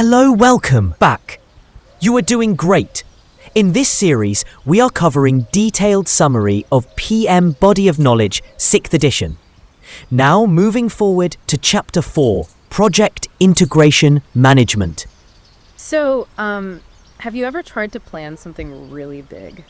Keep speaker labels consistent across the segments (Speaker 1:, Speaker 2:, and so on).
Speaker 1: Hello, welcome back. You are doing great. In this series, we are covering detailed summary of PM Body of Knowledge 6th edition. Now moving forward to Chapter 4, Project Integration Management.
Speaker 2: So, have you ever tried to plan something really big?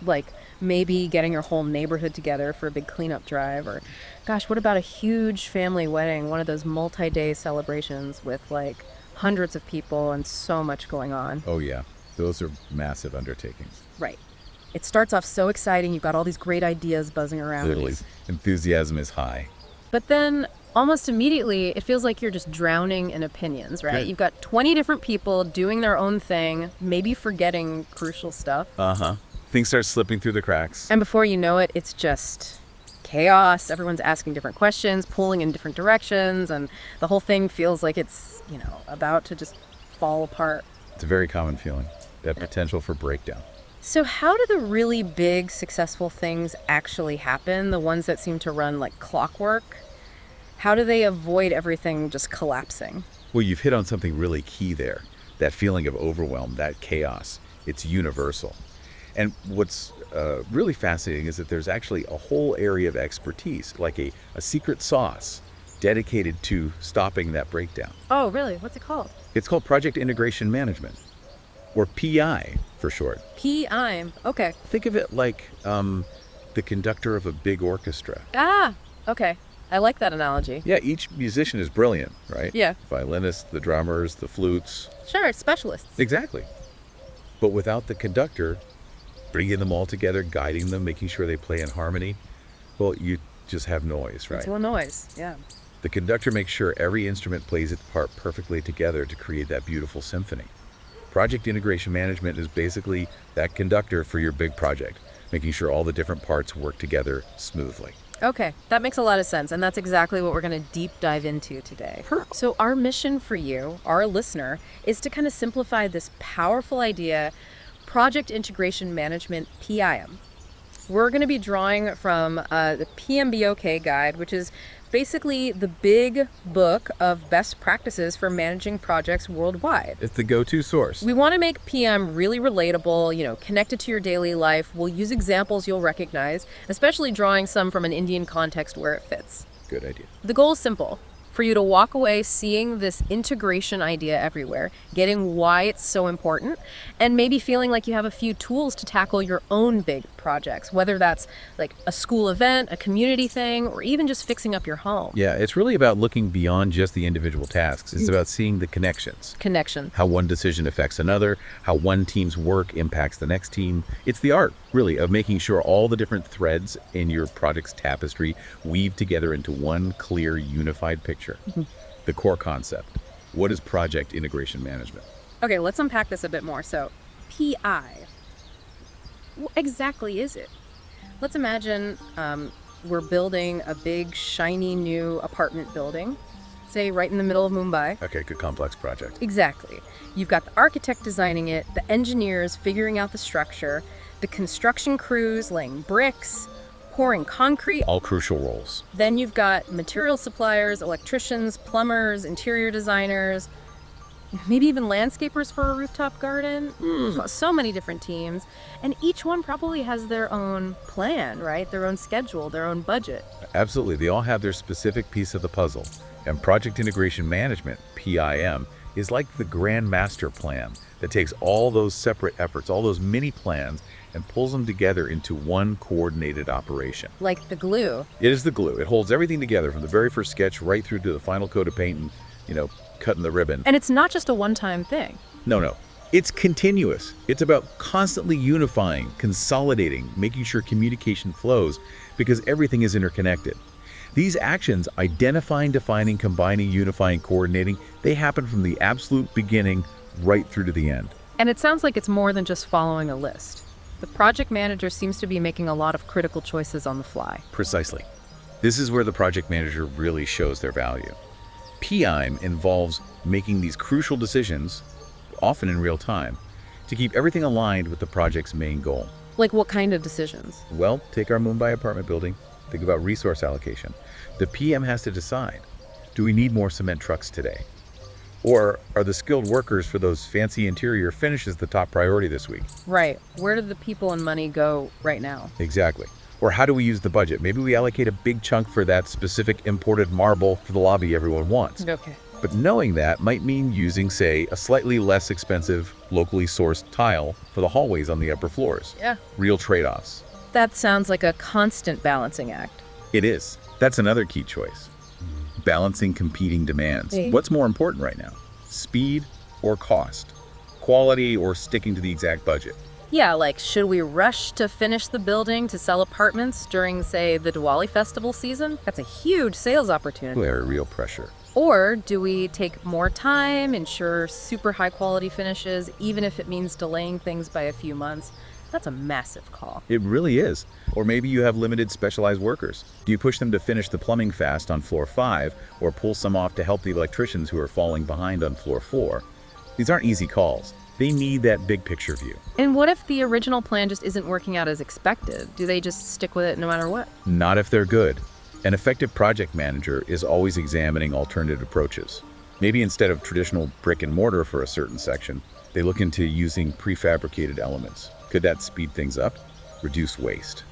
Speaker 2: Like maybe getting your whole neighborhood together for a big cleanup drive, or gosh, what about a huge family wedding, one of those multi-day celebrations with like hundreds of people and so much going on?
Speaker 3: Oh yeah, those are massive undertakings.
Speaker 2: Right. It starts off so exciting, you've got all these great ideas buzzing around.
Speaker 3: Literally, enthusiasm is high.
Speaker 2: But then almost immediately, it feels like you're just drowning in opinions, right?
Speaker 3: Okay.
Speaker 2: You've got 20 different people doing their own thing, maybe forgetting crucial stuff.
Speaker 3: Things start slipping through the cracks.
Speaker 2: And before you know it, it's just chaos. Everyone's asking different questions, pulling in different directions, and the whole thing feels like it's, about to just fall apart.
Speaker 3: It's a very common feeling, that potential for breakdown.
Speaker 2: So how do the really big, successful things actually happen, the ones that seem to run like clockwork? How do they avoid everything just collapsing?
Speaker 3: Well, you've hit on something really key there. That feeling of overwhelm, that chaos. It's universal. And what's really fascinating is that there's actually a whole area of expertise, like a secret sauce dedicated to stopping that breakdown.
Speaker 2: Oh, really? What's it called?
Speaker 3: It's called Project Integration Management, or PI for short.
Speaker 2: PI. Okay.
Speaker 3: Think of it like the conductor of a big orchestra.
Speaker 2: Ah, okay. I like that analogy.
Speaker 3: Yeah, each musician is brilliant, right?
Speaker 2: Yeah.
Speaker 3: Violinists, the drummers, the flutes.
Speaker 2: Sure, specialists.
Speaker 3: Exactly. But without the conductor, bringing them all together, guiding them, making sure they play in harmony, well, you just have noise, right?
Speaker 2: It's a noise, yeah.
Speaker 3: The conductor makes sure every instrument plays its part perfectly together to create that beautiful symphony. Project Integration Management is basically that conductor for your big project, making sure all the different parts work together smoothly.
Speaker 2: Okay, that makes a lot of sense, and that's exactly what we're going to deep dive into today. So our mission for you, our listener, is to kind of simplify this powerful idea, Project Integration Management, PIM. We're going to be drawing from the PMBOK guide, which is basically the big book of best practices for managing projects worldwide.
Speaker 3: It's the go-to source.
Speaker 2: We want to make PM really relatable, connected to your daily life. We'll use examples you'll recognize, especially drawing some from an Indian context where it fits.
Speaker 3: Good idea.
Speaker 2: The goal is simple. For you to walk away seeing this integration idea everywhere, getting why it's so important, and maybe feeling like you have a few tools to tackle your own big projects, whether that's like a school event, a community thing, or even just fixing up your home.
Speaker 3: Yeah, it's really about looking beyond just the individual tasks. It's about seeing the connections.
Speaker 2: How
Speaker 3: one decision affects another, how one team's work impacts the next team. It's the art, really, of making sure all the different threads in your project's tapestry weave together into one clear, unified picture. The core concept. What is Project Integration Management?
Speaker 2: Okay, let's unpack this a bit more. So, PI. What exactly is it? Let's imagine we're building a big, shiny new apartment building, say right in the middle of Mumbai.
Speaker 3: Okay, good complex project.
Speaker 2: Exactly. You've got the architect designing it, the engineers figuring out the structure, the construction crews laying bricks, pouring concrete.
Speaker 3: All crucial roles.
Speaker 2: Then you've got material suppliers, electricians, plumbers, interior designers, maybe even landscapers for a rooftop garden. So many different teams. And each one probably has their own plan, right? Their own schedule, their own budget.
Speaker 3: Absolutely. They all have their specific piece of the puzzle. And Project Integration Management, PIM, is like the grand master plan that takes all those separate efforts, all those mini plans, and pulls them together into one coordinated operation.
Speaker 2: Like the glue.
Speaker 3: It is the glue. It holds everything together from the very first sketch right through to the final coat of paint and, cutting the ribbon.
Speaker 2: And it's not just a one-time thing.
Speaker 3: No. It's continuous. It's about constantly unifying, consolidating, making sure communication flows because everything is interconnected. These actions, identifying, defining, combining, unifying, coordinating, they happen from the absolute beginning right through to the end.
Speaker 2: And it sounds like it's more than just following a list. The project manager seems to be making a lot of critical choices on the fly.
Speaker 3: Precisely. This is where the project manager really shows their value. PIM involves making these crucial decisions, often in real time, to keep everything aligned with the project's main goal.
Speaker 2: Like what kind of decisions?
Speaker 3: Well, take our Mumbai apartment building. Think about resource allocation. The PM has to decide, do we need more cement trucks today? Or are the skilled workers for those fancy interior finishes the top priority this week?
Speaker 2: Right. Where do the people and money go right now?
Speaker 3: Exactly. Or how do we use the budget? Maybe we allocate a big chunk for that specific imported marble for the lobby everyone wants.
Speaker 2: Okay.
Speaker 3: But knowing that might mean using, say, a slightly less expensive, locally sourced tile for the hallways on the upper floors.
Speaker 2: Yeah.
Speaker 3: Real trade-offs.
Speaker 2: That sounds like a constant balancing act.
Speaker 3: It is. That's another key choice. Balancing competing demands.
Speaker 2: Hey.
Speaker 3: What's more important right now? Speed or cost? Quality or sticking to the exact budget?
Speaker 2: Yeah, like should we rush to finish the building to sell apartments during, say, the Diwali festival season? That's a huge sales opportunity.
Speaker 3: Very real pressure.
Speaker 2: Or do we take more time, ensure super high quality finishes, even if it means delaying things by a few months? That's a massive call.
Speaker 3: It really is. Or maybe you have limited specialized workers. Do you push them to finish the plumbing fast on floor 5 or pull some off to help the electricians who are falling behind on floor 4? These aren't easy calls. They need that big picture view.
Speaker 2: And what if the original plan just isn't working out as expected? Do they just stick with it no matter what?
Speaker 3: Not if they're good. An effective project manager is always examining alternative approaches. Maybe instead of traditional brick and mortar for a certain section, they look into using prefabricated elements. Could that speed things up? Reduce waste?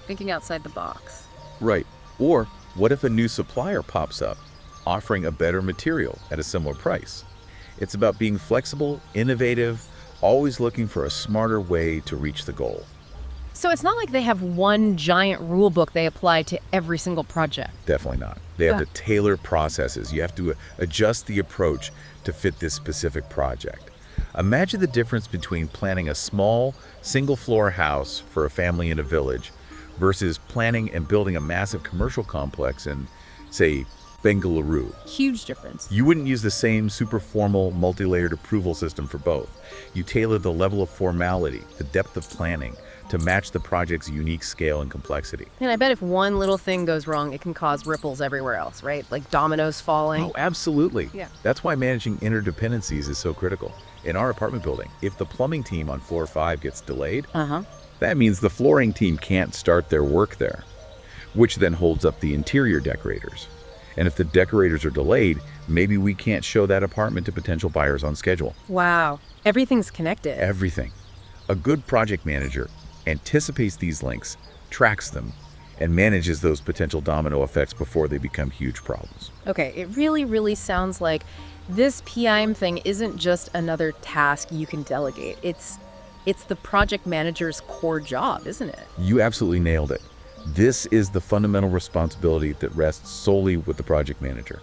Speaker 2: Thinking outside the box.
Speaker 3: Right. Or what if a new supplier pops up, offering a better material at a similar price? It's about being flexible, innovative, always looking for a smarter way to reach the goal.
Speaker 2: So it's not like they have one giant rule book they apply to every single project.
Speaker 3: Definitely not. They have to tailor processes. You have to adjust the approach to fit this specific project. Imagine the difference between planning a small, single-floor house for a family in a village versus planning and building a massive commercial complex in, say, Bengaluru.
Speaker 2: Huge difference.
Speaker 3: You wouldn't use the same super formal, multi-layered approval system for both. You tailor the level of formality, the depth of planning, to match the project's unique scale and complexity.
Speaker 2: And I bet if one little thing goes wrong, it can cause ripples everywhere else, right? Like dominoes falling.
Speaker 3: Oh, absolutely.
Speaker 2: Yeah.
Speaker 3: That's why managing interdependencies is so critical. In our apartment building, if the plumbing team on floor 5 gets delayed, that means the flooring team can't start their work there, which then holds up the interior decorators. And if the decorators are delayed, maybe we can't show that apartment to potential buyers on schedule.
Speaker 2: Wow. Everything's connected.
Speaker 3: Everything. A good project manager anticipates these links, tracks them, and manages those potential domino effects before they become huge problems.
Speaker 2: Okay, it really, really sounds like this PIM thing isn't just another task you can delegate. It's the project manager's core job, isn't it?
Speaker 3: You absolutely nailed it. This is the fundamental responsibility that rests solely with the project manager.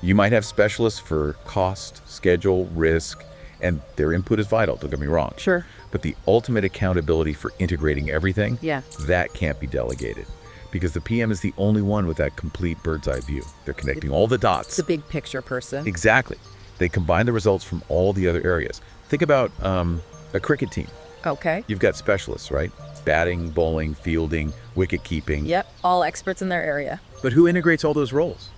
Speaker 3: You might have specialists for cost, schedule, risk, and their input is vital, don't get me wrong.
Speaker 2: Sure.
Speaker 3: But the ultimate accountability for integrating everything,
Speaker 2: Yeah.
Speaker 3: that can't be delegated. Because the PM is the only one with that complete bird's eye view. They're connecting all the dots.
Speaker 2: The big picture person.
Speaker 3: Exactly. They combine the results from all the other areas. Think about a cricket team.
Speaker 2: Okay.
Speaker 3: You've got specialists, right? Batting, bowling, fielding, wicket keeping.
Speaker 2: Yep, all experts in their area.
Speaker 3: But who integrates all those roles?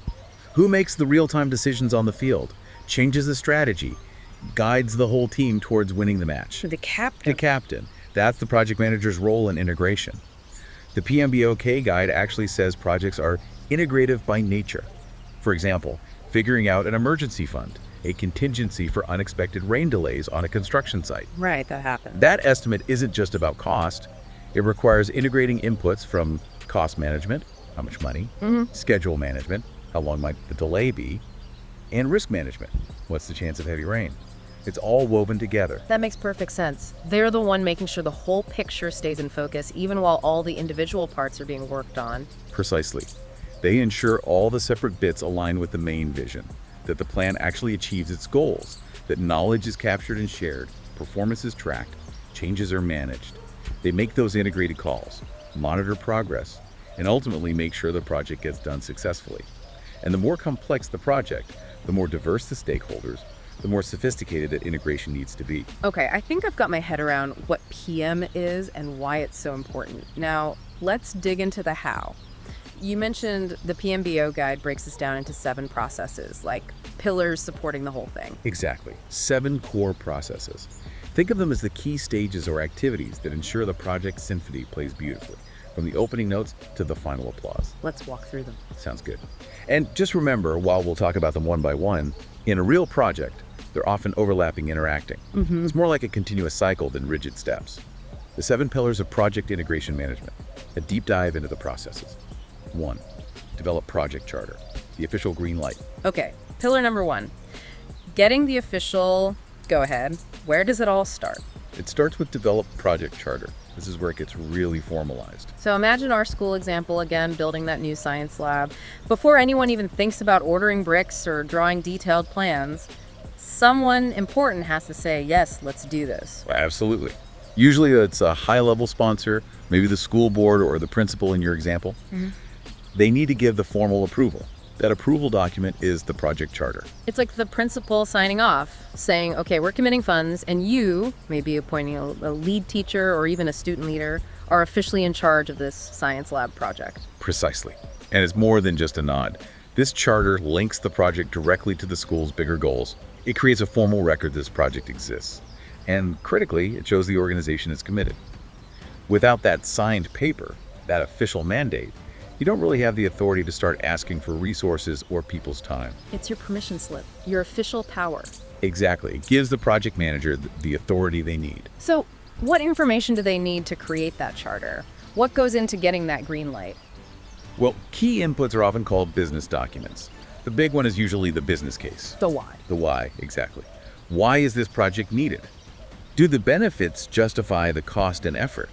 Speaker 3: Who makes the real-time decisions on the field, changes the strategy, guides the whole team towards winning the match?
Speaker 2: The captain.
Speaker 3: The captain. That's the project manager's role in integration. The PMBOK guide actually says projects are integrative by nature. For example, figuring out an emergency fund, a contingency for unexpected rain delays on a construction site.
Speaker 2: Right, that happened.
Speaker 3: That estimate isn't just about cost. It requires integrating inputs from cost management, how much money, schedule management, how long might the delay be, and risk management, what's the chance of heavy rain. It's all woven together.
Speaker 2: That makes perfect sense. They're the one making sure the whole picture stays in focus, even while all the individual parts are being worked on.
Speaker 3: Precisely. They ensure all the separate bits align with the main vision, that the plan actually achieves its goals, that knowledge is captured and shared, performance is tracked, changes are managed. They make those integrated calls, monitor progress, and ultimately make sure the project gets done successfully. And the more complex the project, the more diverse the stakeholders, the more sophisticated that integration needs to be.
Speaker 2: Okay, I think I've got my head around what PM is and why it's so important. Now, let's dig into the how. You mentioned the PMBO guide breaks this down into 7 processes, like pillars supporting the whole thing.
Speaker 3: Exactly. 7 core processes. Think of them as the key stages or activities that ensure the project symphony plays beautifully. from the opening notes to the final applause.
Speaker 2: Let's walk through them.
Speaker 3: Sounds good. And just remember, while we'll talk about them one by one, in a real project, they're often overlapping, interacting. It's more like a continuous cycle than rigid steps. The 7 pillars of project integration management, a deep dive into the processes. 1. Develop project charter, the official green light.
Speaker 2: Okay, pillar number 1. Getting the official go-ahead. Where does it all start?
Speaker 3: It starts with develop project charter. This is where it gets really formalized.
Speaker 2: So imagine our school example again, building that new science lab. Before anyone even thinks about ordering bricks or drawing detailed plans, someone important has to say, yes, let's do this.
Speaker 3: Absolutely. Usually it's a high-level sponsor, maybe the school board or the principal in your example. They need to give the formal approval. That approval document is the project charter.
Speaker 2: It's like the principal signing off, saying, okay, we're committing funds, and you, maybe appointing a lead teacher or even a student leader, are officially in charge of this science lab project.
Speaker 3: Precisely. And it's more than just a nod. This charter links the project directly to the school's bigger goals. It creates a formal record this project exists. And critically, it shows the organization is committed. Without that signed paper, that official mandate, you don't really have the authority to start asking for resources or people's time.
Speaker 2: It's your permission slip, your official power.
Speaker 3: Exactly. It gives the project manager the authority they need.
Speaker 2: So what information do they need to create that charter? What goes into getting that green light?
Speaker 3: Well, key inputs are often called business documents. The big one is usually the business case.
Speaker 2: The why.
Speaker 3: The why, exactly. Why is this project needed? Do the benefits justify the cost and effort?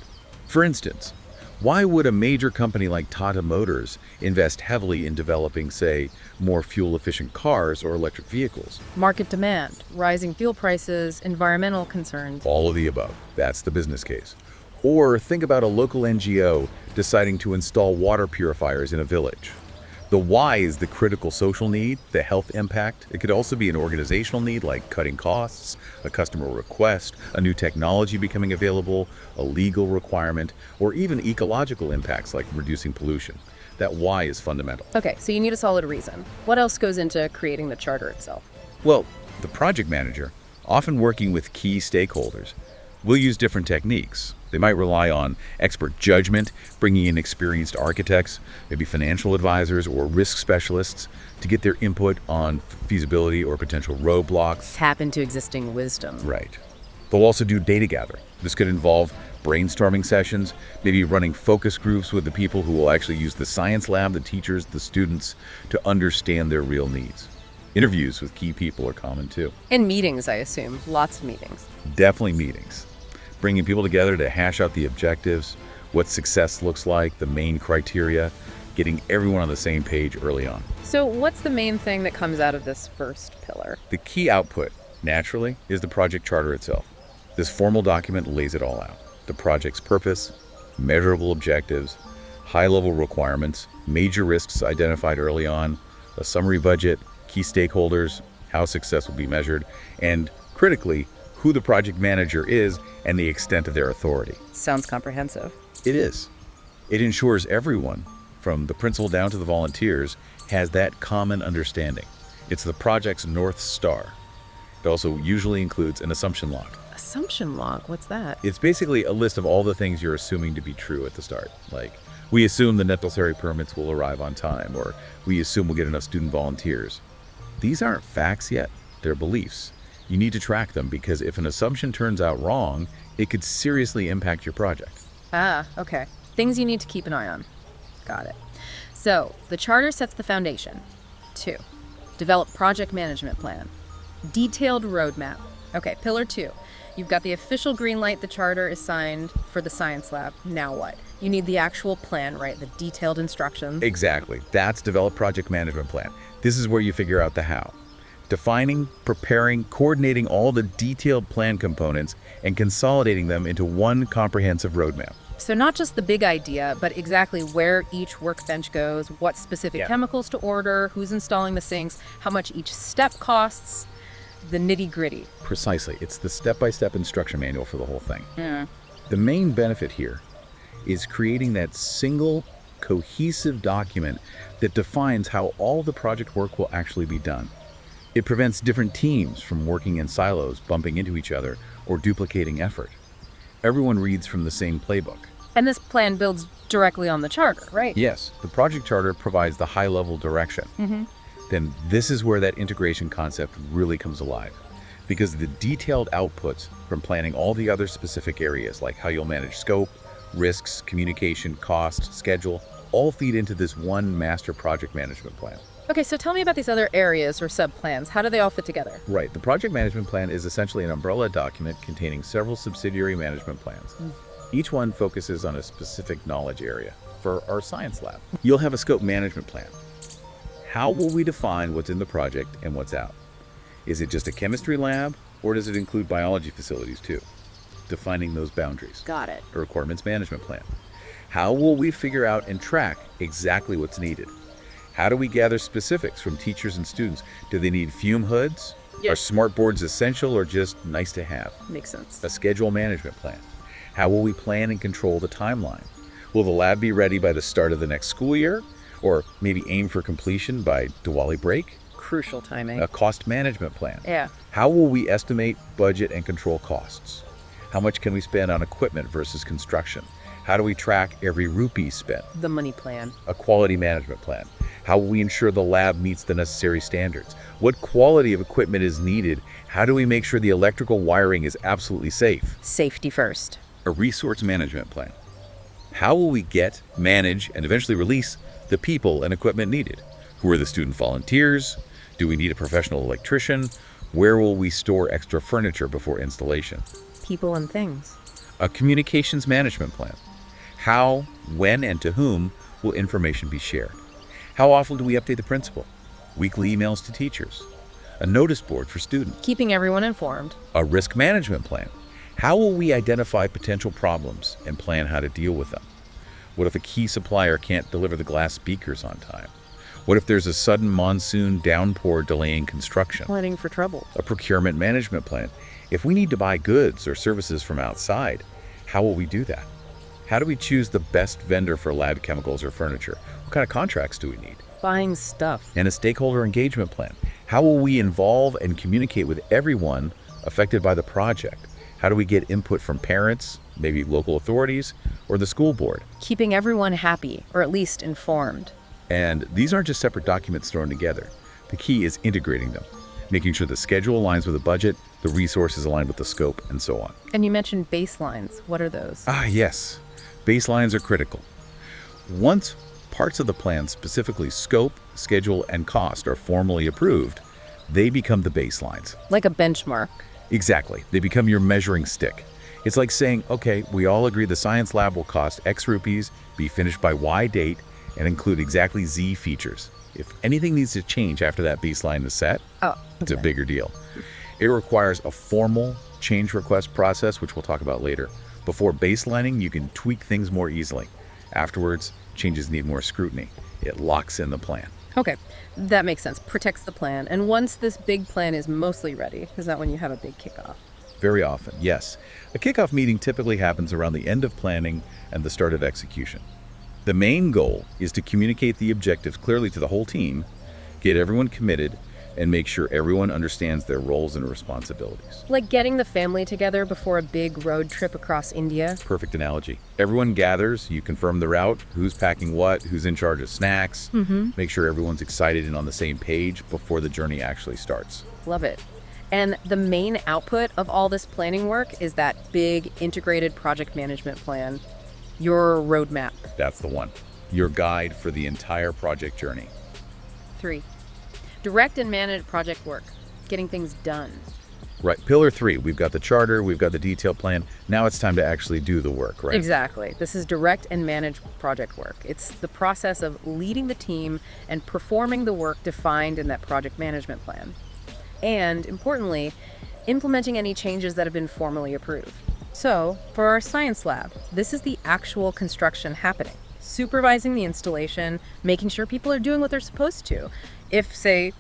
Speaker 3: For instance, why would a major company like Tata Motors invest heavily in developing, say, more fuel-efficient cars or electric vehicles?
Speaker 2: Market demand, rising fuel prices, environmental concerns.
Speaker 3: All of the above. That's the business case. Or think about a local NGO deciding to install water purifiers in a village. The why is the critical social need, the health impact. It could also be an organizational need like cutting costs, a customer request, a new technology becoming available, a legal requirement, or even ecological impacts like reducing pollution. That why is fundamental.
Speaker 2: Okay, so you need a solid reason. What else goes into creating the charter itself?
Speaker 3: Well, the project manager, often working with key stakeholders, will use different techniques. They might rely on expert judgment, bringing in experienced architects, maybe financial advisors or risk specialists to get their input on feasibility or potential roadblocks.
Speaker 2: Tap into existing wisdom.
Speaker 3: Right. They'll also do data gathering. This could involve brainstorming sessions, maybe running focus groups with the people who will actually use the science lab, the teachers, the students, to understand their real needs. Interviews with key people are common too.
Speaker 2: And meetings, I assume. Lots of meetings.
Speaker 3: Definitely meetings. Bringing people together to hash out the objectives, what success looks like, the main criteria, getting everyone on the same page early on.
Speaker 2: So what's the main thing that comes out of this first pillar?
Speaker 3: The key output, naturally, is the project charter itself. This formal document lays it all out. The project's purpose, measurable objectives, high-level requirements, major risks identified early on, a summary budget, key stakeholders, how success will be measured, and critically, who the project manager is and the extent of their authority.
Speaker 2: Sounds comprehensive.
Speaker 3: It is. It ensures everyone, from the principal down to the volunteers, has that common understanding. It's the project's North Star. It also usually includes an assumption log.
Speaker 2: Assumption log, what's that?
Speaker 3: It's basically a list of all the things you're assuming to be true at the start. Like, we assume the necessary permits will arrive on time, or we assume we'll get enough student volunteers. These aren't facts yet, they're beliefs. You need to track them because if an assumption turns out wrong, it could seriously impact your project.
Speaker 2: Ah, okay. Things you need to keep an eye on. Got it. So, the charter sets the foundation. 2. Develop project management plan. Detailed roadmap. Okay, pillar 2. You've got the official green light, the charter is signed for the science lab. Now what? You need the actual plan, right? The detailed instructions.
Speaker 3: Exactly. That's develop project management plan. This is where you figure out the how. Defining, preparing, coordinating all the detailed plan components and consolidating them into one comprehensive roadmap.
Speaker 2: So not just the big idea, but exactly where each workbench goes, what specific chemicals to order, who's installing the sinks, how much each step costs, the nitty-gritty.
Speaker 3: Precisely. It's the step-by-step instruction manual for the whole thing. The main benefit here is creating that single, cohesive document that defines how all the project work will actually be done. It prevents different teams from working in silos, bumping into each other, or duplicating effort. Everyone reads from the same playbook.
Speaker 2: And this plan builds directly on the charter, right?
Speaker 3: Yes, the project charter provides the high-level direction. Then this is where that integration concept really comes alive. Because the detailed outputs from planning all the other specific areas, like how you'll manage scope, risks, communication, cost, schedule, all feed into this one master project management plan.
Speaker 2: Okay, so tell me about these other areas or sub-plans. How do they all fit together?
Speaker 3: Right, the project management plan is essentially an umbrella document containing several subsidiary management plans. Each one focuses on a specific knowledge area. For our science lab, you'll have a scope management plan. How will we define what's in the project and what's out? Is it just a chemistry lab, or does it include biology facilities too? Defining those boundaries.
Speaker 2: Got it.
Speaker 3: A requirements management plan. How will we figure out and track exactly what's needed? How do we gather specifics from teachers and students? Do they need fume hoods?
Speaker 2: Yeah.
Speaker 3: Are smart boards essential or just nice to have?
Speaker 2: Makes sense.
Speaker 3: A schedule management plan. How will we plan and control the timeline? Will the lab be ready by the start of the next school year? Or maybe aim for completion by Diwali break?
Speaker 2: Crucial timing.
Speaker 3: A cost management plan.
Speaker 2: Yeah.
Speaker 3: How will we estimate, budget, and control costs? How much can we spend on equipment versus construction? How do we track every rupee spent?
Speaker 2: The money plan.
Speaker 3: A quality management plan. How will we ensure the lab meets the necessary standards? What quality of equipment is needed? How do we make sure the electrical wiring is absolutely safe?
Speaker 2: Safety first.
Speaker 3: A resource management plan. How will we get, manage, and eventually release the people and equipment needed? Who are the student volunteers? Do we need a professional electrician? Where will we store extra furniture before installation?
Speaker 2: People and things.
Speaker 3: A communications management plan. How, when, and to whom will information be shared? How often do we update the principal? Weekly emails to teachers. A notice board for students.
Speaker 2: Keeping everyone informed.
Speaker 3: A risk management plan. How will we identify potential problems and plan how to deal with them? What if a key supplier can't deliver the glass speakers on time? What if there's a sudden monsoon downpour delaying construction?
Speaker 2: Planning for trouble.
Speaker 3: A procurement management plan. If we need to buy goods or services from outside, how will we do that? How do we choose the best vendor for lab chemicals or furniture? What kind of contracts do we need?
Speaker 2: Buying stuff.
Speaker 3: And a stakeholder engagement plan. How will we involve and communicate with everyone affected by the project? How do we get input from parents, maybe local authorities, or the school board?
Speaker 2: Keeping everyone happy, or at least informed.
Speaker 3: And these aren't just separate documents thrown together. The key is integrating them, making sure the schedule aligns with the budget, the resources align with the scope, and so on.
Speaker 2: And you mentioned baselines. What are those?
Speaker 3: Yes. Baselines are critical. Once parts of the plan, specifically scope, schedule, and cost, are formally approved, they become the baselines.
Speaker 2: Like a benchmark.
Speaker 3: Exactly. They become your measuring stick. It's like saying, okay, we all agree the science lab will cost X rupees, be finished by Y date, and include exactly Z features. If anything needs to change after that baseline is set, it's a bigger deal. It requires a formal change request process, which we'll talk about later. Before baselining, you can tweak things more easily. Afterwards, changes need more scrutiny. It locks in the plan.
Speaker 2: Okay, that makes sense. Protects the plan. And once this big plan is mostly ready, is that when you have a big kickoff?
Speaker 3: Very often, yes. A kickoff meeting typically happens around the end of planning and the start of execution. The main goal is to communicate the objectives clearly to the whole team, get everyone committed, and make sure everyone understands their roles and responsibilities.
Speaker 2: Like getting the family together before a big road trip across India?
Speaker 3: Perfect analogy. Everyone gathers, you confirm the route, who's packing what, who's in charge of snacks, make sure everyone's excited and on the same page before the journey actually starts.
Speaker 2: Love it. And the main output of all this planning work is that big integrated project management plan, your roadmap.
Speaker 3: That's the one. Your guide for the entire project journey.
Speaker 2: 3. Direct and manage project work, getting things done.
Speaker 3: Right. Pillar 3, we've got the charter, we've got the detailed plan. Now it's time to actually do the work, right?
Speaker 2: Exactly. This is direct and manage project work. It's the process of leading the team and performing the work defined in that project management plan. And, importantly, implementing any changes that have been formally approved. So, for our science lab, this is the actual construction happening. Supervising the installation, making sure people are doing what they're supposed to. If, say,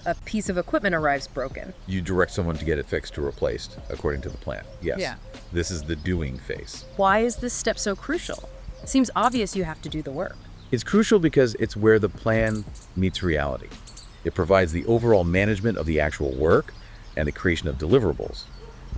Speaker 2: a piece of equipment arrives broken.
Speaker 3: You direct someone to get it fixed or replaced, according to the plan. Yes.
Speaker 2: Yeah.
Speaker 3: This is the doing phase.
Speaker 2: Why is this step so crucial? Seems obvious you have to do the work.
Speaker 3: It's crucial because it's where the plan meets reality. It provides the overall management of the actual work and the creation of deliverables.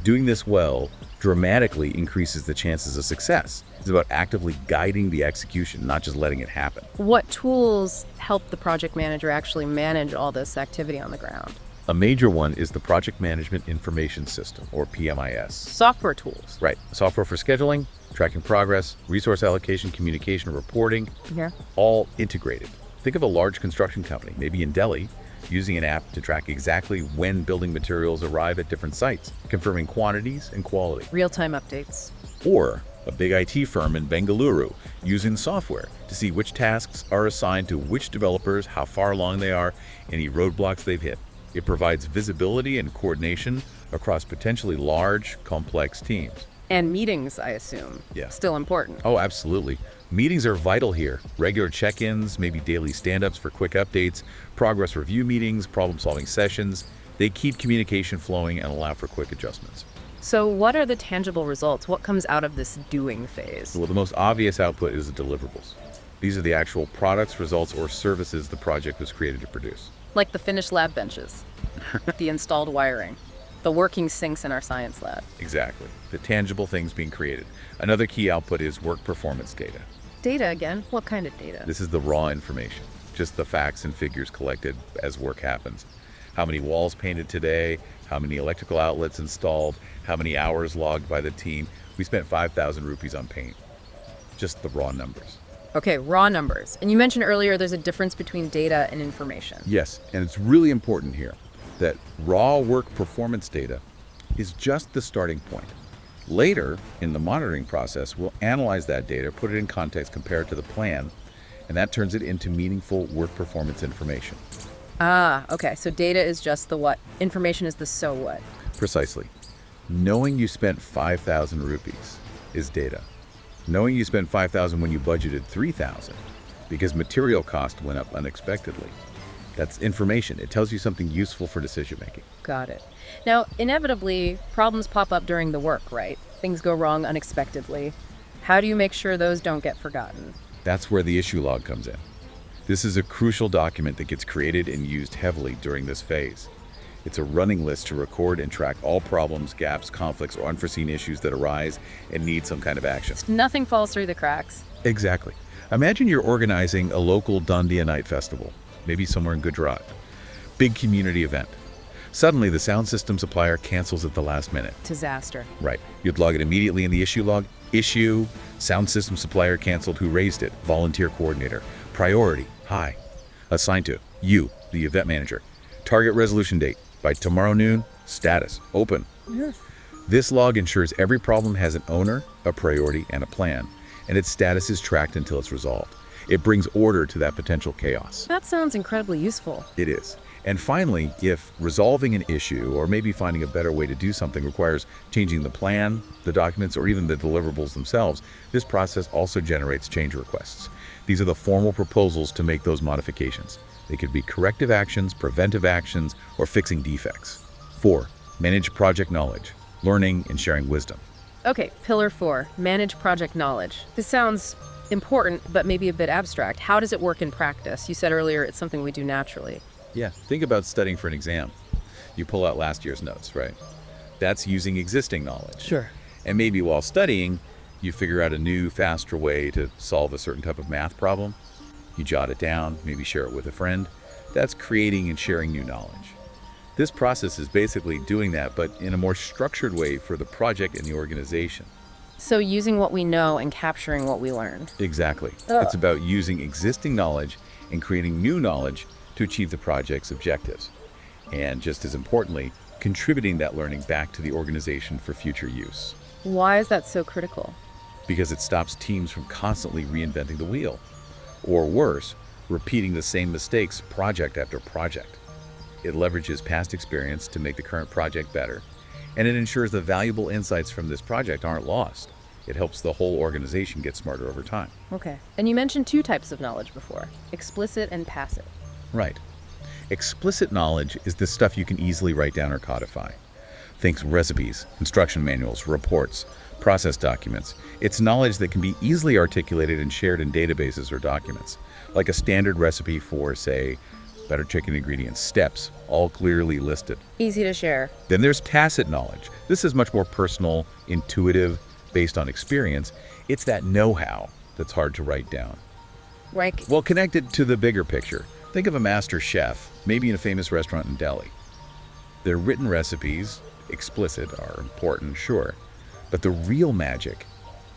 Speaker 3: Doing this well dramatically increases the chances of success. It's about actively guiding the execution, not just letting it happen.
Speaker 2: What tools help the project manager actually manage all this activity on the ground?
Speaker 3: A major one is the Project Management Information System, or PMIS.
Speaker 2: Software tools.
Speaker 3: Right. Software for scheduling, tracking progress, resource allocation, communication, reporting,
Speaker 2: Yeah.
Speaker 3: all integrated. Think of a large construction company, maybe in Delhi, using an app to track exactly when building materials arrive at different sites, confirming quantities and quality.
Speaker 2: Real-time updates.
Speaker 3: Or a big IT firm in Bengaluru using software to see which tasks are assigned to which developers, how far along they are, any roadblocks they've hit. It provides visibility and coordination across potentially large, complex teams.
Speaker 2: And meetings, I assume.
Speaker 3: Yeah.
Speaker 2: Still important.
Speaker 3: Oh, absolutely. Meetings are vital here. Regular check-ins, maybe daily stand-ups for quick updates, progress review meetings, problem-solving sessions. They keep communication flowing and allow for quick adjustments.
Speaker 2: So what are the tangible results? What comes out of this doing phase?
Speaker 3: Well, the most obvious output is the deliverables. These are the actual products, results, or services the project was created to produce.
Speaker 2: Like the finished lab benches, the installed wiring, the working sinks in our science lab.
Speaker 3: Exactly. The tangible things being created. Another key output is work performance data.
Speaker 2: Data again? What kind of data?
Speaker 3: This is the raw information, just the facts and figures collected as work happens. How many walls painted today, how many electrical outlets installed, how many hours logged by the team. We spent 5,000 rupees on paint. Just the raw numbers.
Speaker 2: Okay, raw numbers. And you mentioned earlier there's a difference between data and information.
Speaker 3: Yes, and it's really important here that raw work performance data is just the starting point. Later, in the monitoring process, we'll analyze that data, put it in context, compare it to the plan, and that turns it into meaningful work performance information.
Speaker 2: Ah, okay. So data is just the what. Information is the so what.
Speaker 3: Precisely. Knowing you spent 5,000 rupees is data. Knowing you spent 5,000 when you budgeted 3,000 because material cost went up unexpectedly. That's information. It tells you something useful for decision making.
Speaker 2: Got it. Now, inevitably, problems pop up during the work, right? Things go wrong unexpectedly. How do you make sure those don't get forgotten?
Speaker 3: That's where the issue log comes in. This is a crucial document that gets created and used heavily during this phase. It's a running list to record and track all problems, gaps, conflicts, or unforeseen issues that arise and need some kind of action.
Speaker 2: Nothing falls through the cracks.
Speaker 3: Exactly. Imagine you're organizing a local Dandiya night festival, maybe somewhere in Gujarat. Big community event. Suddenly, the sound system supplier cancels at the last minute.
Speaker 2: Disaster.
Speaker 3: Right. You'd log it immediately in the issue log. Issue, sound system supplier canceled, who raised it, volunteer coordinator. Priority, high. Assigned to you, the event manager. Target resolution date, by tomorrow noon. Status, open.
Speaker 2: Yes.
Speaker 3: This log ensures every problem has an owner, a priority, and a plan, and its status is tracked until it's resolved. It brings order to that potential chaos.
Speaker 2: That sounds incredibly useful.
Speaker 3: It is. And finally, if resolving an issue or maybe finding a better way to do something requires changing the plan, the documents, or even the deliverables themselves, this process also generates change requests. These are the formal proposals to make those modifications. They could be corrective actions, preventive actions, or fixing defects. 4. Manage project knowledge, learning and sharing wisdom.
Speaker 2: Okay, pillar 4, manage project knowledge. This sounds important, but maybe a bit abstract. How does it work in practice? You said earlier it's something we do naturally.
Speaker 3: Yeah, think about studying for an exam. You pull out last year's notes, right? That's using existing knowledge.
Speaker 2: Sure.
Speaker 3: And maybe while studying, you figure out a new, faster way to solve a certain type of math problem. You jot it down, maybe share it with a friend. That's creating and sharing new knowledge. This process is basically doing that, but in a more structured way for the project and the organization.
Speaker 2: So using what we know and capturing what we learned.
Speaker 3: Exactly. It's about using existing knowledge and creating new knowledge to achieve the project's objectives. And just as importantly, contributing that learning back to the organization for future use.
Speaker 2: Why is that so critical?
Speaker 3: Because it stops teams from constantly reinventing the wheel. Or worse, repeating the same mistakes project after project. It leverages past experience to make the current project better, and it ensures the valuable insights from this project aren't lost. It helps the whole organization get smarter over time.
Speaker 2: Okay. And you mentioned 2 types of knowledge before, explicit and passive.
Speaker 3: Right. Explicit knowledge is the stuff you can easily write down or codify. Think recipes, instruction manuals, reports, process documents. It's knowledge that can be easily articulated and shared in databases or documents, like a standard recipe for, say, better checking ingredients, steps, all clearly listed.
Speaker 2: Easy to share.
Speaker 3: Then there's tacit knowledge. This is much more personal, intuitive, based on experience. It's that know-how that's hard to write down.
Speaker 2: Like,
Speaker 3: Well, connected to the bigger picture, think of a master chef, maybe in a famous restaurant in Delhi. Their written recipes, explicit, are important, sure, but the real magic,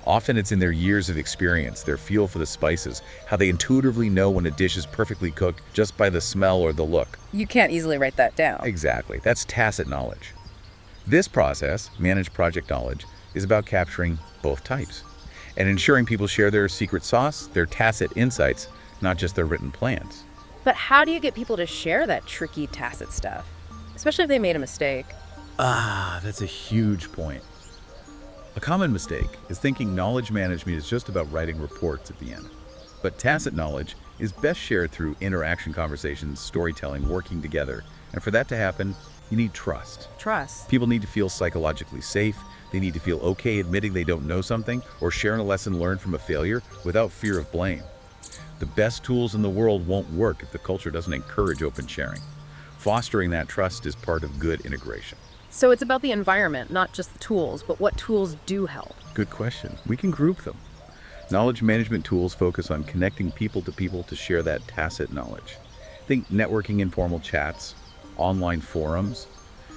Speaker 3: often it's in their years of experience, their feel for the spices, how they intuitively know when a dish is perfectly cooked just by the smell or the look.
Speaker 2: you can't easily write that down.
Speaker 3: Exactly, that's tacit knowledge. This process, managed project knowledge, is about capturing both types and ensuring people share their secret sauce, their tacit insights, not just their written plans.
Speaker 2: But how do you get people to share that tricky tacit stuff? Especially if they made a mistake.
Speaker 3: That's a huge point. A common mistake is thinking knowledge management is just about writing reports at the end. But tacit knowledge is best shared through interaction conversations, storytelling, working together. And for that to happen, you need trust.
Speaker 2: Trust.
Speaker 3: People need to feel psychologically safe. They need to feel okay admitting they don't know something or sharing a lesson learned from a failure without fear of blame. The best tools in the world won't work if the culture doesn't encourage open sharing. Fostering that trust is part of good integration.
Speaker 2: So it's about the environment, not just the tools, but what tools do help.
Speaker 3: Good question. We can group them. Knowledge management tools focus on connecting people to share that tacit knowledge. Think networking informal chats, online forums,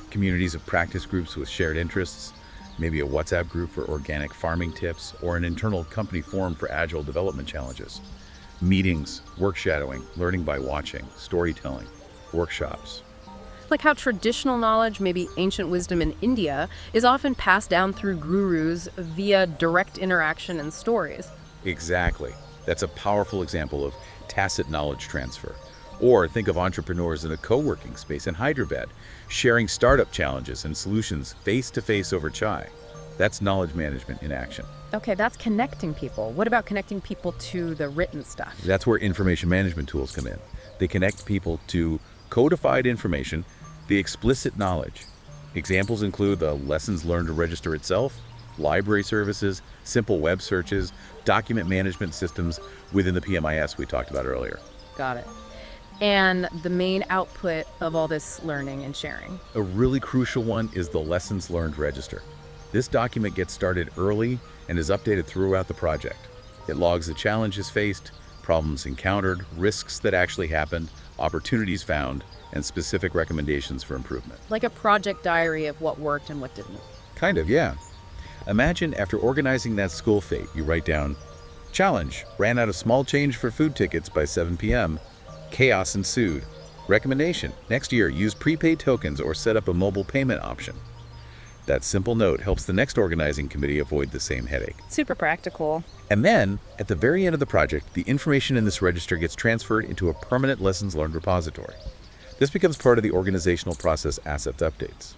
Speaker 3: communities of practice groups with shared interests, maybe a WhatsApp group for organic farming tips, or an internal company forum for agile development challenges. Meetings, work shadowing, learning by watching, storytelling, workshops.
Speaker 2: Like how traditional knowledge, maybe ancient wisdom in India, is often passed down through gurus via direct interaction and stories.
Speaker 3: Exactly. That's a powerful example of tacit knowledge transfer. Or think of entrepreneurs in a co-working space in Hyderabad, sharing startup challenges and solutions face-to-face over chai. That's knowledge management in action.
Speaker 2: Okay, that's connecting people. What about connecting people to the written stuff?
Speaker 3: That's where information management tools come in. They connect people to codified information, the explicit knowledge. Examples include the lessons learned to register itself, library services, simple web searches, document management systems within the PMIS we talked about earlier.
Speaker 2: Got it. And the main output of all this learning and sharing.
Speaker 3: A really crucial one is the lessons learned register. This document gets started early and is updated throughout the project. It logs the challenges faced, problems encountered, risks that actually happened, opportunities found, and specific recommendations for improvement.
Speaker 2: Like a project diary of what worked and what didn't.
Speaker 3: Kind of, yeah. Imagine after organizing that school fete, you write down, challenge, ran out of small change for food tickets by 7 p.m. Chaos ensued. Recommendation, next year use prepaid tokens or set up a mobile payment option. That simple note helps the next organizing committee avoid the same headache.
Speaker 2: Super practical.
Speaker 3: And then, at the very end of the project, the information in this register gets transferred into a permanent lessons learned repository. This becomes part of the organizational process assets updates.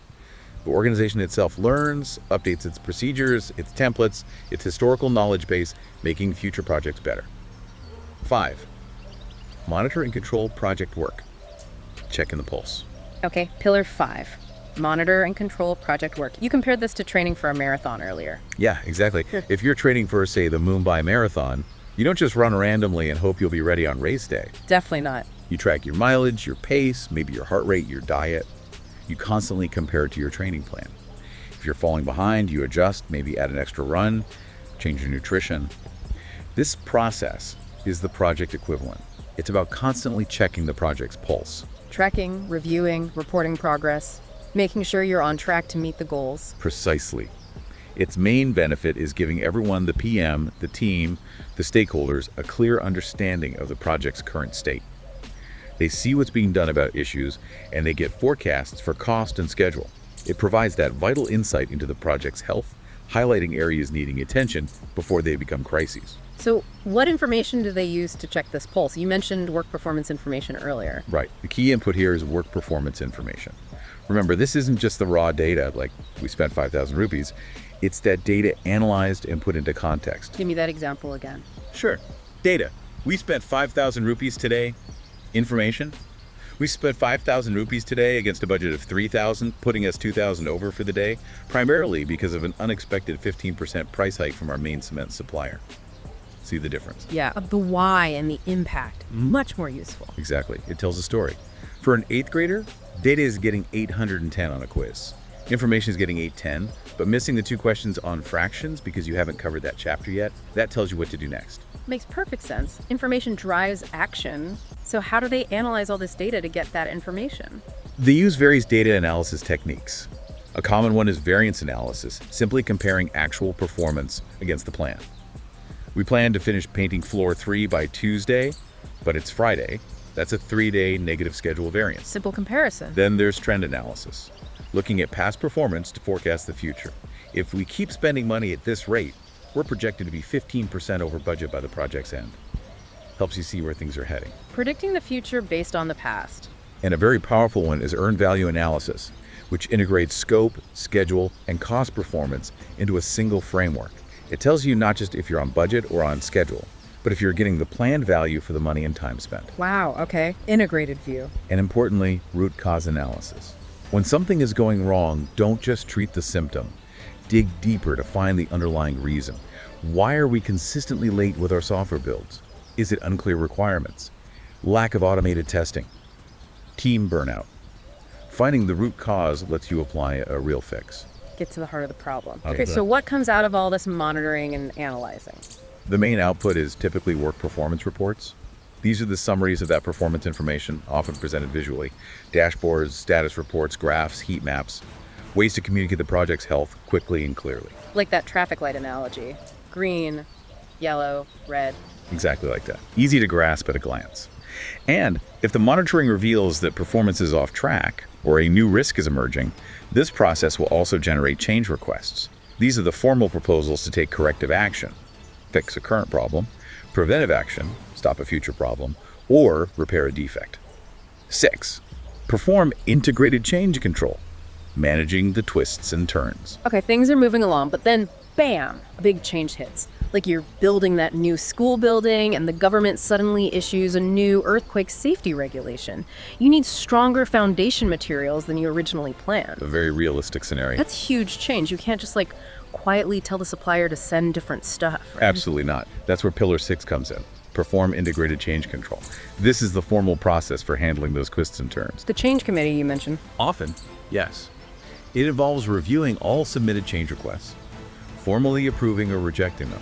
Speaker 3: The organization itself learns, updates its procedures, its templates, its historical knowledge base, making future projects better. 5. Monitor and control project work. Checking the pulse.
Speaker 2: Okay, pillar 5. Monitor and control project work. You compared this to training for a marathon earlier.
Speaker 3: Yeah, exactly. If you're training for, say, the Mumbai Marathon, you don't just run randomly and hope you'll be ready on race day.
Speaker 2: Definitely not.
Speaker 3: You track your mileage, your pace, maybe your heart rate, your diet. You constantly compare it to your training plan. If you're falling behind, you adjust, maybe add an extra run, change your nutrition. This process is the project equivalent. It's about constantly checking the project's pulse.
Speaker 2: Tracking, reviewing, reporting progress, making sure you're on track to meet the goals.
Speaker 3: Precisely. Its main benefit is giving everyone, the PM, the team, the stakeholders, a clear understanding of the project's current state. They see what's being done about issues, and they get forecasts for cost and schedule. It provides that vital insight into the project's health, highlighting areas needing attention before they become crises.
Speaker 2: So what information do they use to check this pulse? You mentioned work performance information earlier.
Speaker 3: Right. The key input here is work performance information. Remember, this isn't just the raw data, like we spent 5,000 rupees. It's that data analyzed and put into context.
Speaker 2: Give me that example again.
Speaker 3: Sure. Data. We spent 5,000 rupees today. Information. We spent 5,000 rupees today against a budget of 3,000, putting us 2,000 over for the day, primarily because of an unexpected 15% price hike from our main cement supplier. See the difference?
Speaker 2: Yeah, the why and the impact, much more useful.
Speaker 3: Exactly. It tells a story. For an 8th grader, data is getting 810 on a quiz. Information is getting 810, but missing the 2 questions on fractions because you haven't covered that chapter yet, that tells you what to do next.
Speaker 2: Makes perfect sense. Information drives action. So how do they analyze all this data to get that information?
Speaker 3: They use various data analysis techniques. A common one is variance analysis, simply comparing actual performance against the plan. We plan to finish painting floor 3 by Tuesday, but it's Friday. That's a 3-day negative schedule variance.
Speaker 2: Simple comparison.
Speaker 3: Then there's trend analysis, looking at past performance to forecast the future. If we keep spending money at this rate, we're projected to be 15% over budget by the project's end. Helps you see where things are heading.
Speaker 2: Predicting the future based on the past.
Speaker 3: And a very powerful one is earned value analysis, which integrates scope, schedule, and cost performance into a single framework. It tells you not just if you're on budget or on schedule, but if you're getting the planned value for the money and time spent.
Speaker 2: Wow, okay. Integrated view.
Speaker 3: And importantly, root cause analysis. When something is going wrong, don't just treat the symptom. Dig deeper to find the underlying reason. Why are we consistently late with our software builds? Is it unclear requirements? Lack of automated testing? Team burnout? Finding the root cause lets you apply a real fix.
Speaker 2: Get to the heart of the problem.
Speaker 3: Okay,
Speaker 2: So what comes out of all this monitoring and analyzing?
Speaker 3: The main output is typically work performance reports. These are the summaries of that performance information, often presented visually. Dashboards, status reports, graphs, heat maps. Ways to communicate the project's health quickly and clearly.
Speaker 2: Like that traffic light analogy. Green, yellow, red.
Speaker 3: Exactly like that. Easy to grasp at a glance. And if the monitoring reveals that performance is off track or a new risk is emerging, this process will also generate change requests. These are the formal proposals to take corrective action, fix a current problem, preventive action, stop a future problem, or repair a defect. 6. Perform integrated change control, managing the twists and turns.
Speaker 2: Okay, things are moving along, but then, bam, a big change hits. Like you're building that new school building and the government suddenly issues a new earthquake safety regulation. You need stronger foundation materials than you originally planned.
Speaker 3: A very realistic scenario.
Speaker 2: That's huge change. You can't just quietly tell the supplier to send different stuff. Right?
Speaker 3: Absolutely not. That's where Pillar 6 comes in. Perform integrated change control. This is the formal process for handling those twists and turns.
Speaker 2: The change committee you mentioned.
Speaker 3: Often, yes. It involves reviewing all submitted change requests, formally approving or rejecting them,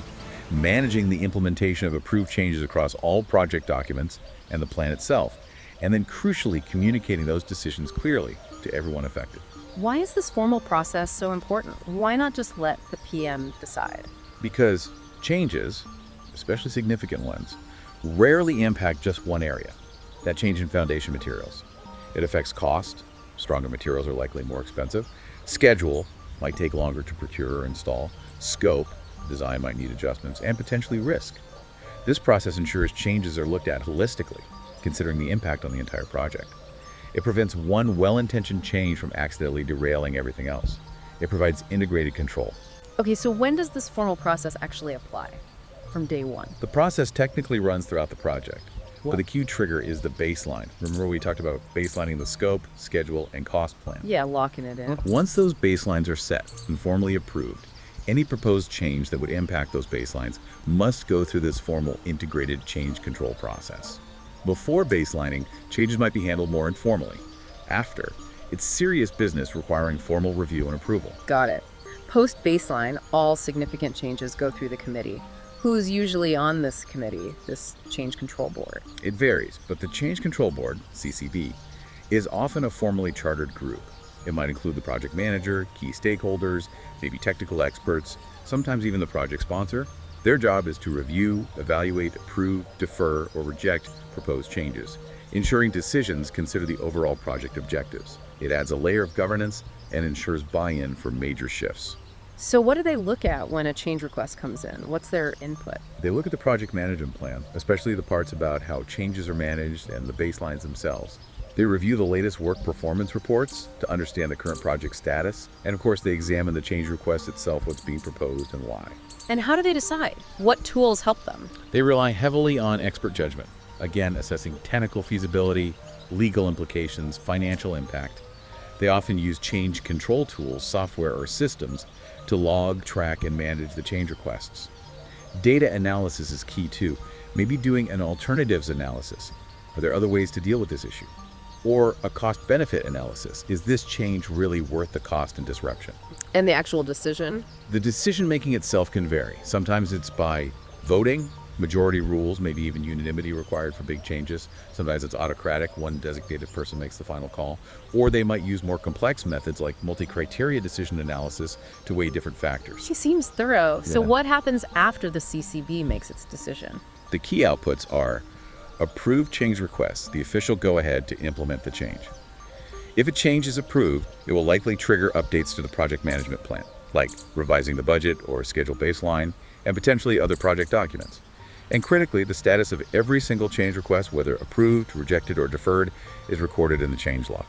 Speaker 3: managing the implementation of approved changes across all project documents and the plan itself, and then crucially communicating those decisions clearly to everyone affected.
Speaker 2: Why is this formal process so important? Why not just let the PM decide?
Speaker 3: Because changes, especially significant ones, rarely impact just one area, that change in foundation materials. It affects cost, stronger materials are likely more expensive, schedule might take longer to procure or install, scope, design might need adjustments, and potentially risk. This process ensures changes are looked at holistically, considering the impact on the entire project. It prevents one well-intentioned change from accidentally derailing everything else. It provides integrated control.
Speaker 2: Okay, so when does this formal process actually apply? From day one?
Speaker 3: The process technically runs throughout the project, but the key trigger is the baseline. Remember we talked about baselining the scope, schedule, and cost plan.
Speaker 2: Yeah, locking it in.
Speaker 3: Once those baselines are set and formally approved, any proposed change that would impact those baselines must go through this formal integrated change control process. Before baselining, changes might be handled more informally. After, it's serious business requiring formal review and approval.
Speaker 2: Got it. Post-baseline, all significant changes go through the committee. Who's usually on this committee, this change control board?
Speaker 3: It varies, but the Change Control Board, CCB, is often a formally chartered group. It might include the project manager, key stakeholders, maybe technical experts, sometimes even the project sponsor. Their job is to review, evaluate, approve, defer, or reject proposed changes, ensuring decisions consider the overall project objectives. It adds a layer of governance and ensures buy-in for major shifts.
Speaker 2: So what do they look at when a change request comes in? What's their input?
Speaker 3: They look at the project management plan, especially the parts about how changes are managed and the baselines themselves. They review the latest work performance reports to understand the current project status, and of course they examine the change request itself, what's being proposed and why.
Speaker 2: And how do they decide? What tools help them?
Speaker 3: They rely heavily on expert judgment, again assessing technical feasibility, legal implications, financial impact. They often use change control tools, software or systems to log, track, and manage the change requests. Data analysis is key too. Maybe doing an alternatives analysis. Are there other ways to deal with this issue? Or a cost-benefit analysis. Is this change really worth the cost and disruption?
Speaker 2: And the actual decision?
Speaker 3: The decision-making itself can vary. Sometimes it's by voting, majority rules, maybe even unanimity required for big changes. Sometimes it's autocratic, one designated person makes the final call. Or they might use more complex methods like multi-criteria decision analysis to weigh different factors.
Speaker 2: She seems thorough. So
Speaker 3: Yeah.
Speaker 2: what happens after the CCB makes its decision?
Speaker 3: The key outputs are approved change requests, the official go-ahead to implement the change. If a change is approved, it will likely trigger updates to the project management plan, like revising the budget or schedule baseline, and potentially other project documents. And critically, the status of every single change request, whether approved, rejected, or deferred, is recorded in the change log.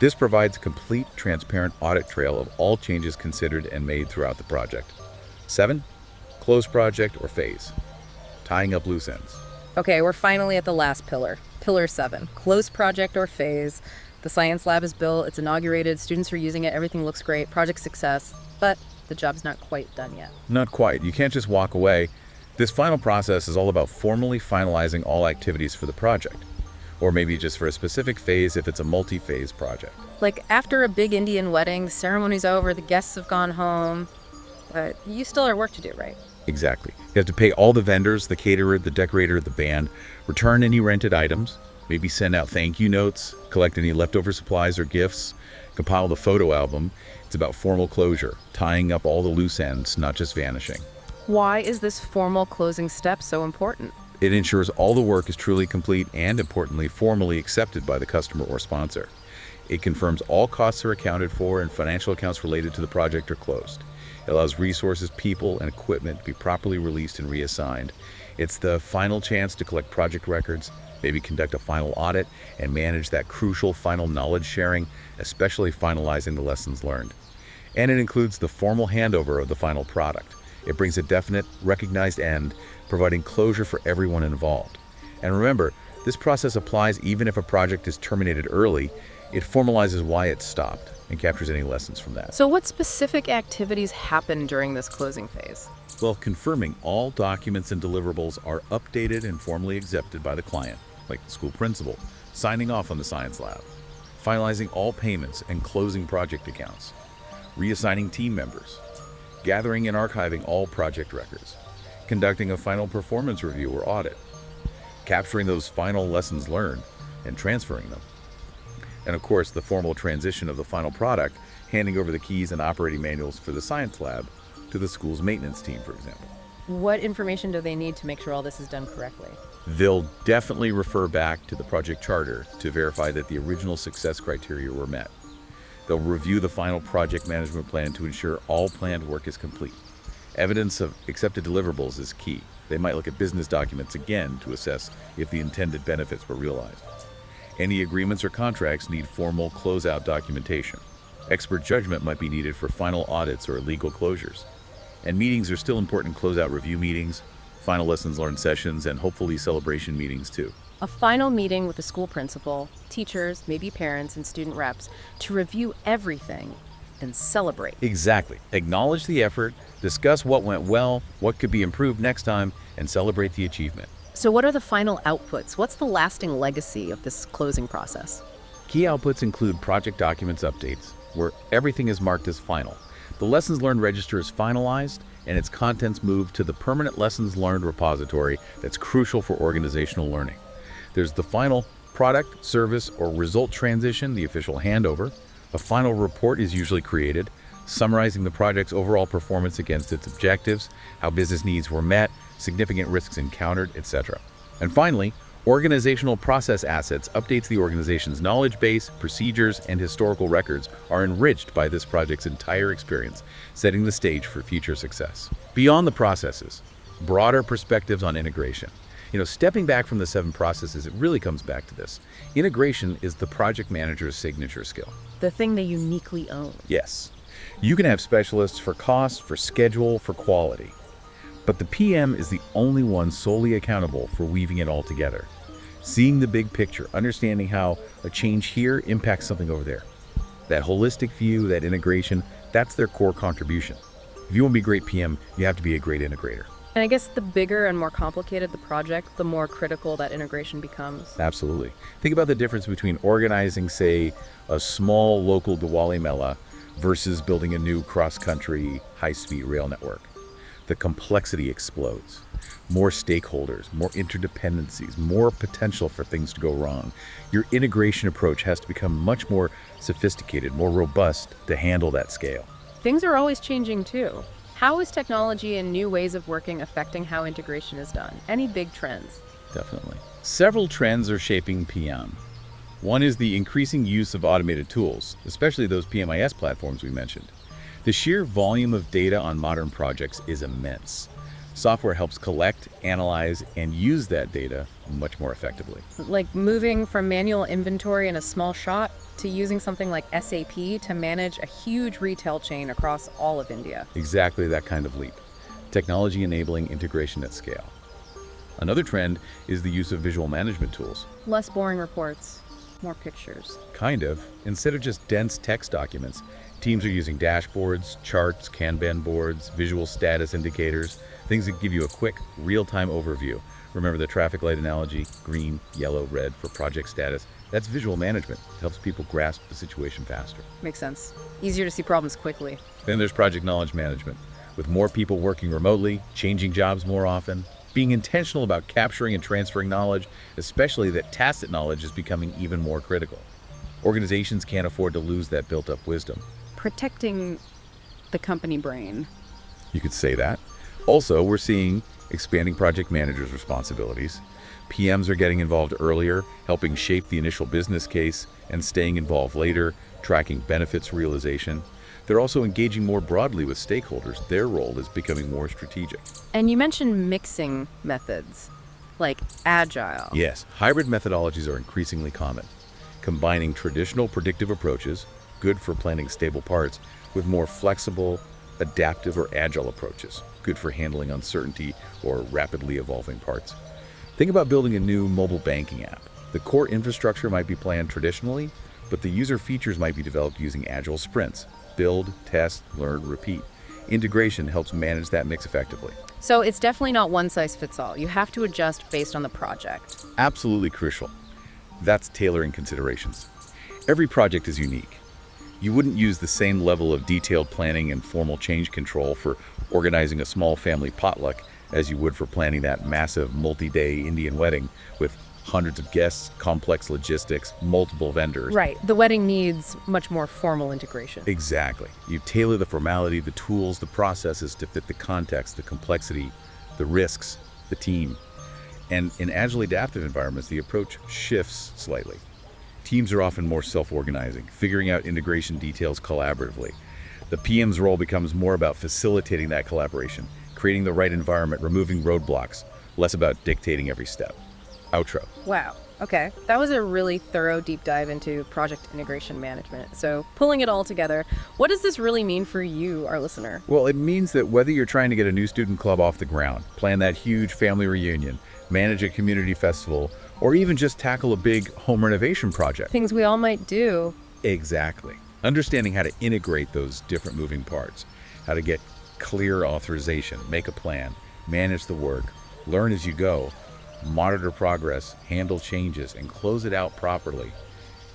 Speaker 3: This provides a complete, transparent audit trail of all changes considered and made throughout the project. 7. Close project or phase. Tying up loose ends.
Speaker 2: Okay, we're finally at the last pillar. Pillar 7, close project or phase. The science lab is built, it's inaugurated, students are using it, everything looks great, project success, but the job's not quite done yet.
Speaker 3: Not quite. You can't just walk away. This final process is all about formally finalizing all activities for the project, or maybe just for a specific phase if it's a multi-phase project.
Speaker 2: Like after a big Indian wedding, the ceremony's over, the guests have gone home, but you still have work to do, right?
Speaker 3: Exactly. You have to pay all the vendors, the caterer, the decorator, the band, return any rented items, maybe send out thank you notes, collect any leftover supplies or gifts, compile the photo album. It's about formal closure, tying up all the loose ends, not just vanishing.
Speaker 2: Why is this formal closing step so important?
Speaker 3: It ensures all the work is truly complete and, importantly, formally accepted by the customer or sponsor. It confirms all costs are accounted for and financial accounts related to the project are closed. It allows resources, people, and equipment to be properly released and reassigned. It's the final chance to collect project records, maybe conduct a final audit, and manage that crucial final knowledge sharing, especially finalizing the lessons learned. And it includes the formal handover of the final product. It brings a definite, recognized end, providing closure for everyone involved. And remember, this process applies even if a project is terminated early. It formalizes why it stopped and captures any lessons from that.
Speaker 2: So what specific activities happen during this closing phase?
Speaker 3: Well, confirming all documents and deliverables are updated and formally accepted by the client, like the school principal, signing off on the science lab, finalizing all payments and closing project accounts, reassigning team members, gathering and archiving all project records, conducting a final performance review or audit, capturing those final lessons learned and transferring them. And of course, the formal transition of the final product, handing over the keys and operating manuals for the science lab to the school's maintenance team, for example.
Speaker 2: What information do they need to make sure all this is done correctly?
Speaker 3: They'll definitely refer back to the project charter to verify that the original success criteria were met. They'll review the final project management plan to ensure all planned work is complete. Evidence of accepted deliverables is key. They might look at business documents again to assess if the intended benefits were realized. Any agreements or contracts need formal closeout documentation. Expert judgment might be needed for final audits or legal closures. And meetings are still important: closeout review meetings, final lessons learned sessions, and hopefully celebration meetings too.
Speaker 2: A final meeting with the school principal, teachers, maybe parents, and student reps to review everything and celebrate.
Speaker 3: Exactly. Acknowledge the effort, discuss what went well, what could be improved next time, and celebrate the achievement.
Speaker 2: So what are the final outputs? What's the lasting legacy of this closing process?
Speaker 3: Key outputs include project documents updates, where everything is marked as final. The lessons learned register is finalized, and its contents move to the permanent lessons learned repository that's crucial for organizational learning. There's the final product, service, or result transition, the official handover. A final report is usually created, summarizing the project's overall performance against its objectives, how business needs were met, significant risks encountered, etc. And finally, organizational process assets updates the organization's knowledge base, procedures, and historical records are enriched by this project's entire experience, setting the stage for future success. Beyond the processes, broader perspectives on integration. Stepping back from the 7 processes, it really comes back to this. Integration is the project manager's signature skill.
Speaker 2: The thing they uniquely own.
Speaker 3: Yes. You can have specialists for cost, for schedule, for quality. But the PM is the only one solely accountable for weaving it all together. Seeing the big picture, understanding how a change here impacts something over there. That holistic view, that integration, that's their core contribution. If you want to be a great PM, you have to be a great integrator.
Speaker 2: And I guess the bigger and more complicated the project, the more critical that integration becomes.
Speaker 3: Absolutely. Think about the difference between organizing, say, a small local Diwali Mela versus building a new cross-country high-speed rail network. The complexity explodes. More stakeholders, more interdependencies, more potential for things to go wrong. Your integration approach has to become much more sophisticated, more robust to handle that scale.
Speaker 2: Things are always changing too. How is technology and new ways of working affecting how integration is done? Any big trends?
Speaker 3: Definitely. Several trends are shaping PM. One is the increasing use of automated tools, especially those PMIS platforms we mentioned. The sheer volume of data on modern projects is immense. Software helps collect, analyze, and use that data much more effectively.
Speaker 2: Like moving from manual inventory in a small shop to using something like SAP to manage a huge retail chain across all of India.
Speaker 3: Exactly that kind of leap. Technology enabling integration at scale. Another trend is the use of visual management tools.
Speaker 2: Less boring reports, more pictures.
Speaker 3: Kind of. Instead of just dense text documents, teams are using dashboards, charts, Kanban boards, visual status indicators, things that give you a quick, real-time overview. Remember the traffic light analogy, green, yellow, red for project status? That's visual management. It helps people grasp the situation faster.
Speaker 2: Makes sense. Easier to see problems quickly.
Speaker 3: Then there's project knowledge management. With more people working remotely, changing jobs more often, being intentional about capturing and transferring knowledge, especially that tacit knowledge is becoming even more critical. Organizations can't afford to lose that built-up wisdom.
Speaker 2: Protecting the company brain.
Speaker 3: You could say that. Also, we're seeing expanding project managers' responsibilities. PMs are getting involved earlier, helping shape the initial business case, and staying involved later, tracking benefits realization. They're also engaging more broadly with stakeholders. Their role is becoming more strategic.
Speaker 2: And you mentioned mixing methods, like Agile.
Speaker 3: Yes, hybrid methodologies are increasingly common, combining traditional predictive approaches, good for planning stable parts, with more flexible, adaptive or agile approaches, good for handling uncertainty or rapidly evolving parts. Think about building a new mobile banking app. The core infrastructure might be planned traditionally, but the user features might be developed using agile sprints. Build, test, learn, repeat. Integration helps manage that mix effectively.
Speaker 2: So it's definitely not one size fits all. You have to adjust based on the project.
Speaker 3: Absolutely crucial. That's tailoring considerations. Every project is unique. You wouldn't use the same level of detailed planning and formal change control for organizing a small family potluck as you would for planning that massive multi-day Indian wedding with hundreds of guests, complex logistics, multiple vendors.
Speaker 2: Right. The wedding needs much more formal integration.
Speaker 3: Exactly. You tailor the formality, the tools, the processes to fit the context, the complexity, the risks, the team. And in agile adaptive environments, the approach shifts slightly. Teams are often more self-organizing, figuring out integration details collaboratively. The PM's role becomes more about facilitating that collaboration, creating the right environment, removing roadblocks, less about dictating every step. Outro.
Speaker 2: Wow. Okay. That was a really thorough deep dive into project integration management. So pulling it all together, what does this really mean for you, our listener?
Speaker 3: Well, it means that whether you're trying to get a new student club off the ground, plan that huge family reunion, manage a community festival, or even just tackle a big home renovation project.
Speaker 2: Things we all might do.
Speaker 3: Exactly. Understanding how to integrate those different moving parts, how to get clear authorization, make a plan, manage the work, learn as you go, monitor progress, handle changes, and close it out properly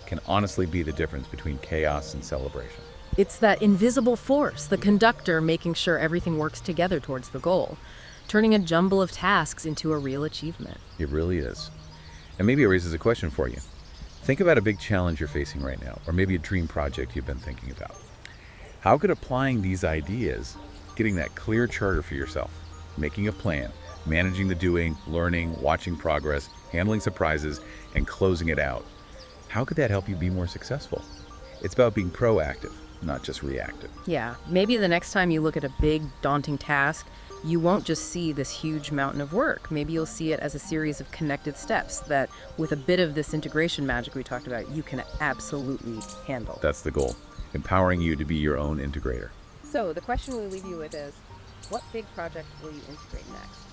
Speaker 3: can honestly be the difference between chaos and celebration.
Speaker 2: It's that invisible force, the conductor making sure everything works together towards the goal, turning a jumble of tasks into a real achievement.
Speaker 3: It really is. And maybe it raises a question for you. Think about a big challenge you're facing right now, or maybe a dream project you've been thinking about. How could applying these ideas, getting that clear charter for yourself, making a plan, managing the doing, learning, watching progress, handling surprises, and closing it out, how could that help you be more successful? It's about being proactive, not just reactive.
Speaker 2: Yeah, maybe the next time you look at a big, daunting task, you won't just see this huge mountain of work. Maybe you'll see it as a series of connected steps that, with a bit of this integration magic we talked about, you can absolutely handle.
Speaker 3: That's the goal, empowering you to be your own integrator.
Speaker 2: So the question we leave you with is, what big project will you integrate next?